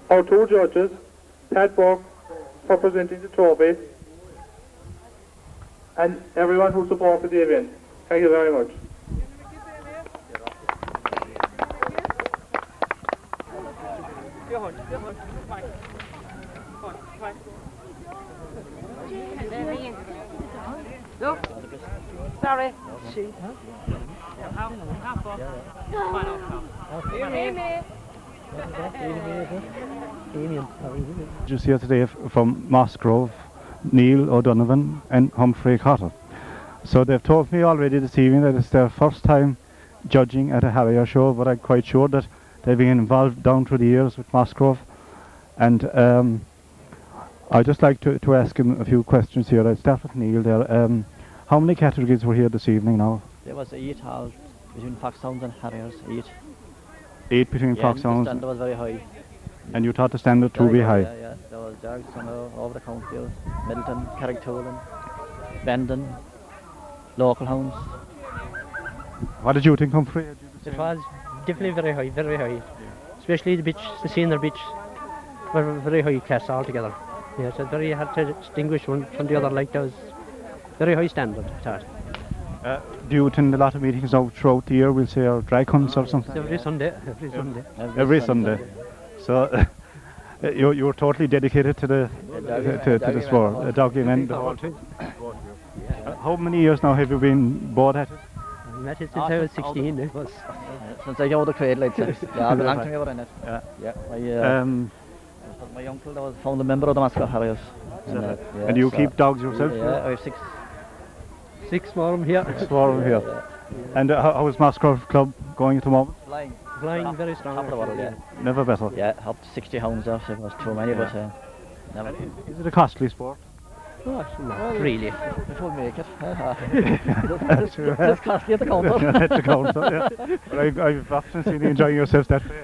our two judges, Pat Burke for presenting the trophy, and everyone who supported the event. Thank you very much. Look. Sorry. Just here today from Musgrove, Neil O'Donovan and Humphrey Cotter. So they've told me already this evening that it's their first time judging at a Harrier show, but I'm quite sure that they've been involved down through the years with Musgrove. And I'd just like to ask him a few questions here. I'll start with Neil there. How many categories were here this evening now? There was 8 all between Foxhounds and Harriers, 8. 8 between Foxhounds. The standard was very high. And you thought the standard to be high? Yeah, yeah. There was dogs over the county, Middleton, Carricktolan, Bandon, local hounds. What did you think, Humphrey? It was definitely very high, very high. Especially the bitch, the senior bitch, were very high class altogether. Yes, it's very hard to distinguish one from the other, like those. Very high standard, I thought. Do you attend a lot of meetings now throughout the year, we'll say, or drag hunts or something? Every Sunday, every Sunday. Every Sunday. So you're totally dedicated to the to the sport, the dog event. How many years now have you been bored at it? I met it since I was 16. It was since I got the cradle, I'd say. Yeah, I belong to me over in it. Yeah. My uncle was founder member of the Musgrove Harriers. And you keep dogs yourself? Yeah, I have 6. 6 more of them here. 6 more of them here. And how is Musgrove Club going at the moment? Flying very strong. Top of the world, yeah. Never better. Yeah, up to 60 hounds there, so it was too many, but never. Is it a costly sport? Oh, not really. It would make it. That's true. It's costly at the counter. At the counter, yeah. But I've often seen you enjoying yourself that way.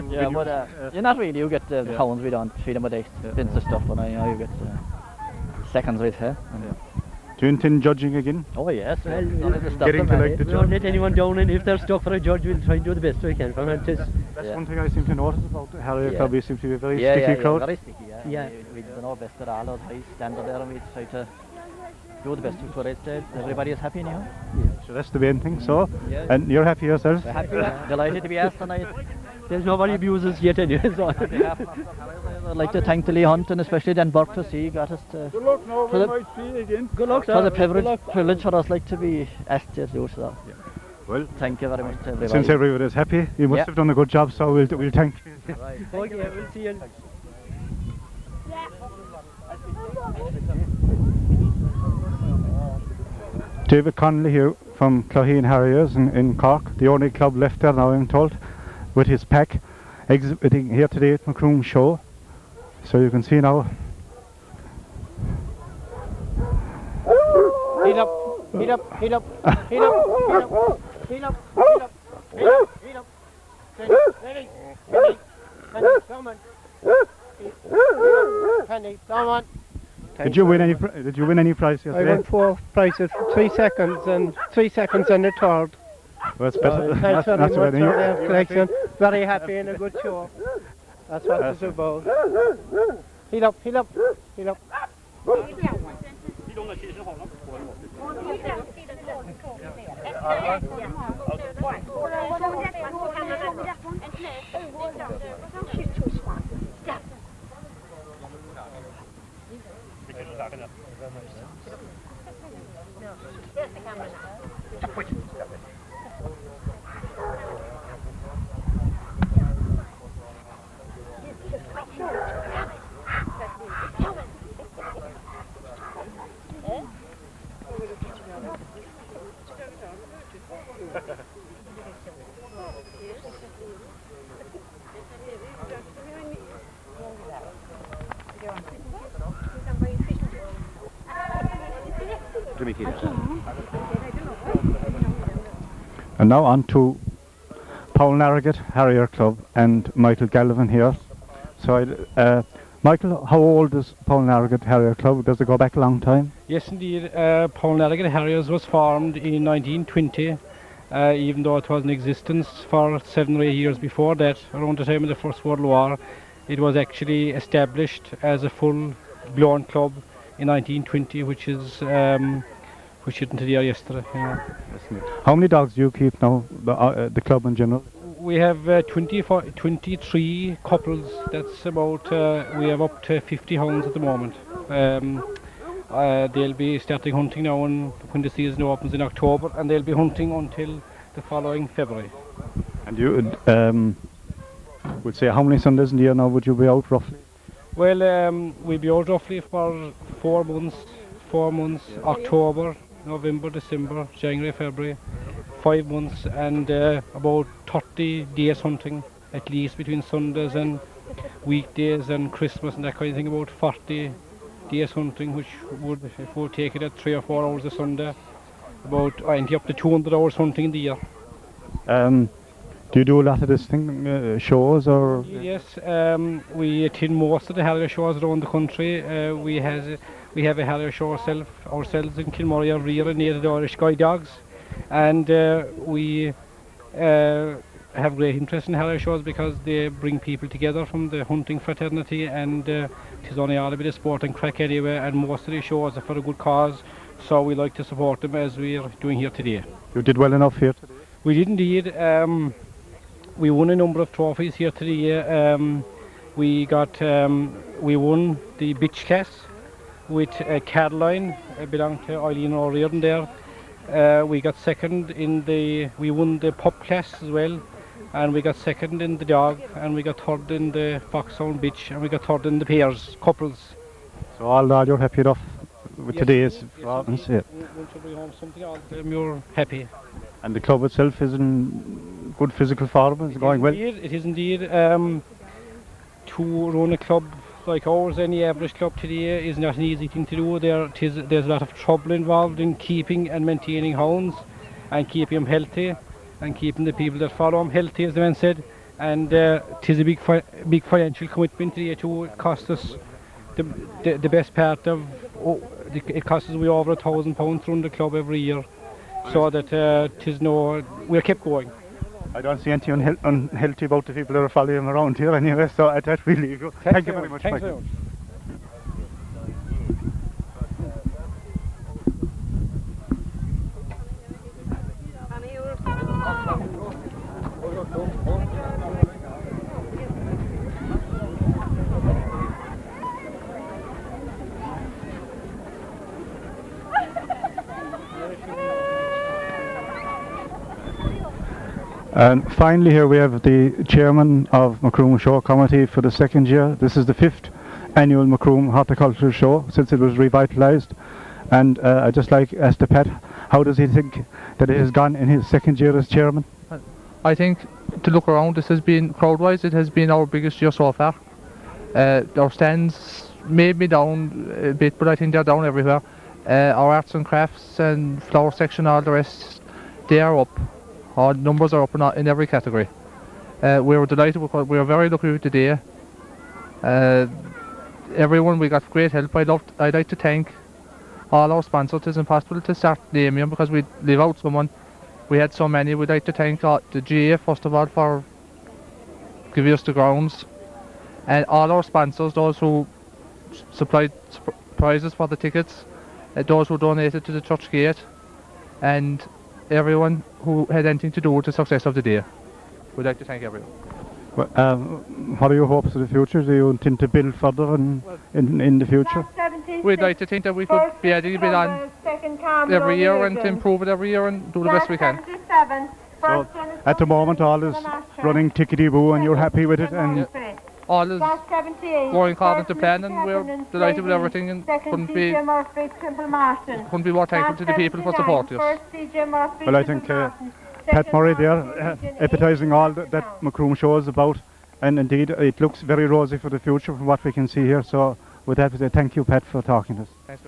Yeah, but you're not really. You get the hounds, we don't feed them with the bins of stuff, and you get seconds with her. Do you intend judging again? Oh yes, well, getting to like the we don't let anyone down, and if they're stuck for a judge, we'll try and do the best we can for them. That's one thing I seem to notice about the Harrier Club. You seem to be a very sticky crowd. Very sticky, yeah. We do our best at all, our high standard there, and we try to do the best we could. Everybody is happy anyhow. So that's the main thing. So, and you're happy yourself? We're happy, delighted to be asked tonight. There's nobody abuses yet anyway. So. I'd like to thank the Lee Hunt and especially Dan Burke to see got us to. Good luck now, we might see you again. Good luck, sir. It was a privilege for us like to be asked to do so. Well, thank you very much to everybody. Since everybody is happy, you must have done a good job, so we'll thank you. Right. Okay, we'll see you. David Connolly here from Cloheen Harriers in Cork, the only club left there now, I'm told, with his pack, exhibiting here today at Macroom show. So you can see now. Heat up, heat up, heat up, heat up, heat up, heat up, heat up, heat up. Ready, ready, Penny, come on. Penny, come on. Did you win any prize yesterday? I won 4 prizes, 3 seconds and 3 seconds and a third. Well, that's better. Thanks very much for your collection. Very happy and a good show. That's what it's about. Heat up, heat up, heat up. And now on to Paul Narragatt Harrier Club and Michael Galvin here. So, Michael, how old is Paul Narragatt Harrier Club? Does it go back a long time? Yes, indeed. Paul Narragatt Harriers was formed in 1920, even though it was in existence for 7 or 8 years before that, around the time of the First World War. It was actually established as a full-blown club in 1920, which isn't there yesterday. How many dogs do you keep now, the club in general? We have 23 couples. That's about, we have up to 50 hounds at the moment. They'll be starting hunting now when the season opens in October, and they'll be hunting until the following February. And you would say how many Sundays in the year now would you be out roughly? Well, we'll be out roughly for 4 months, October, November, December, January, February, 5 months, and about 30 days hunting, at least between Sundays and weekdays and Christmas and that kind of thing, about 40 days hunting, which would, if we take it at 3 or 4 hours a Sunday, about up to 200 hours hunting in the year. Do you do a lot of this thing, shows or? Yes, we attend most of the Harrier shows around the country. We have a Harrier show ourselves in Kilmurray every year, native Irish Guide Dogs, and we have great interest in Harrier shows because they bring people together from the hunting fraternity, and it is only all a bit of sport and crack anyway, and most of the shows are for a good cause, so we like to support them as we are doing here today. You did well enough here today? We did indeed. We won a number of trophies here today. We won the bitch class with Caroline, belonged to Eileen and Orion there. We got second we won the pup class as well, and we got second in the dog, and we got third in the foxhound bitch, and we got third in the pairs, couples. So all that you're happy enough with today's performance? Once you bring home something, all the time you're happy. And the club itself is in good physical form, it's going well? It is indeed. To run a club like ours, any average club today, is not an easy thing to do. There's a lot of trouble involved in keeping and maintaining hounds, and keeping them healthy, and keeping the people that follow them healthy, as the man said. And it is a big financial commitment today too. It costs us the best part of, it costs us over £1,000 to run the club every year. So that we're kept going. I don't see anything unhealthy about the people that are following around here anyway, so I thought we'll leave you. Thank you very much. Thanks very much. And finally here we have the chairman of Macroom Show Committee for the 2nd year. This is the 5th annual Macroom Horticultural Show since it was revitalised. And I'd just like to ask the Pat, how does he think that it has gone in his 2nd year as chairman? I think, to look around, this has been, crowd-wise, it has been our biggest year so far. Our stands may be down a bit, but I think they're down everywhere. Our arts and crafts and flower section, all the rest, they are up. Our numbers are up in every category. We were delighted with, we were very lucky with the day. Everyone, we got great help. I'd like to thank all our sponsors. It's impossible to start naming them because we leave out someone. We had so many. We'd like to thank the GA first of all for giving us the grounds, and all our sponsors, those who supplied prizes for the tickets, those who donated to the church gate, and everyone who had anything to do with the success of the day. We'd like to thank everyone. Well, what are your hopes for the future? Do you intend to build further in the future? we'd like to think that we could be adding a bit on every year and to improve it every year and do the best we can. So at the moment all is running tickety-boo and you're happy with it, and all is going according to plan, and we're delighted with everything, and couldn't be more thankful to the people for supporting us. Well, I think Pat Murray there appetising all that Macroom show is about, and indeed it looks very rosy for the future from what we can see here. So with that we say thank you, Pat, for talking to us. Thanks,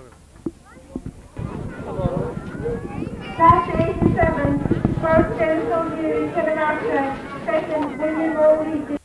Class 87, first Dental Beauty, second William O'Reilly.